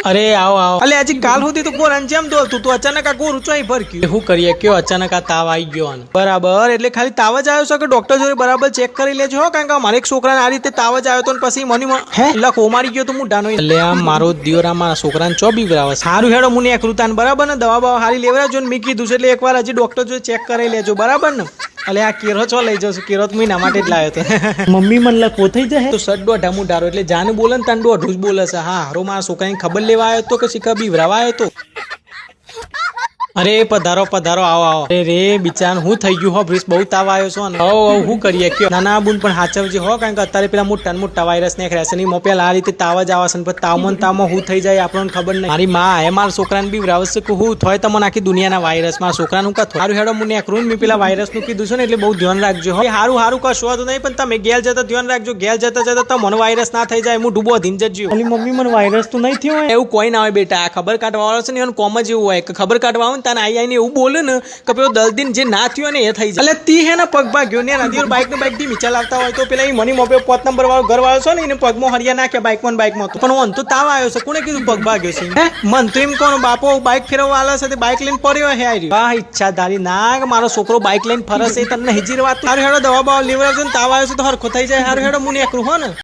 અરે આવો આવો અલે આજે કાલ સુધી તો કોણ જેમ દોલતું તું અચાનક આ કોર ઊંચાઈ પર ગયું શું કરીએ કયો અચાનક આ તાવ આવી ગયો બરાબર એટલે ખાલી તાવ જ આવ્યો છે કે ડોક્ટર જોડે બરાબર ચેક કરી લેજો કારણ કે મારે એક છોકરાને આ રીતે તાવ જ આવ્યો તો પછી મને હે લખો મારી ગયો તો હું ડાનો એટલે આમ મારો દિયોરા મારા છોકરાને ચોબી બરાબર સારું હેડો મને એક રૂતાન બરાબર ને દવા બવા હારી લેવરાજો ને મેં કીધું છે એટલે એકવાર હજી ડોક્ટર જોડે ચેક કરી લેજો બરાબર ને અલે આ કેરો છો લઈ જશું કેરો તો મહિના માટે જ લાવ્યો તો મમ્મી મને લખો થઈ જાય તો સડ્ડો ઢામું ડારો એટલે જાને બોલે ને તાન દોઢું જ બોલે છે હા હારો મારા છોકરાની ખબર લેવા આવ્યો તો કે શીખા બીવરાવા આવ્યો તો અરે પધારો પધારો આવો આવો અરે રે બિચાર હું થઈ ગયું હો બ્રિસ બહુ તાવ આવ્યો છો ને હું કરીએ કયો નાના બુન પણ હાચવજે હો કારણ કે અત્યારે પેલા મોટા વાયરસ ને રહેશે નહીં મોપેલ આ રીતે તાવ જ આવશે ને તાવમાં હું થઈ જાય આપણને ખબર નહીં મારી માં હે મારા છોકરાને બી વરાવશે કે હું થોય તમને આખી દુનિયાના વાયરસ મારા છોકરાનું કા સારું હેડો મને એકરું મેં પેલા વાયરસ નું કીધું છે ને એટલે બહુ ધ્યાન રાખજો હો હારું કશું હતું નહીં પણ તમે ગેલ જતા ધ્યાન રાખજો ગેલ જતા મને વાયરસ ના થઈ જાય હું ડૂબો ધીન જજો અલી મમ્મી મને વાયરસ તો નહીં થયો એવું કોઈ ના હોય બેટા આ ખબર કાઢવા વાળો છે ને એનું કોમ જ એવું હોય કે ખબર કાઢવા તને આઈને એવું બોલે ને કે પેલો દર્દી જે ના થયો ને એ થઈ જાય એટલે તી હે ને પગ ભાગ્યો ને નદી બાઈક થી નીચે લાવતા હોય તો પેલા મની મોપે 5 નંબર વાળો ઘર વાળો છે ને એને પગમાં હરિયા નાખ્યા બાઈકમાં પણ ઓન તો તાવ આવ્યો છે કોને કીધું પગ ભાગ્યો છે હે મન તો એમ કોનો બાપો બાઈક ફેરવવા આલે છે તે બાઈક લઈને પડ્યો હે આરી વાહ ઈચ્છા ધારી ના મારો છોકરો બાઈક લઈને ફરસે તને હિજીર વાત સારું હેડો દવા બવા લેવરાવજો ને તાવ આવ્યો છે તો હરખો થઈ જાય સારું હેડો મુને એકરું હો ને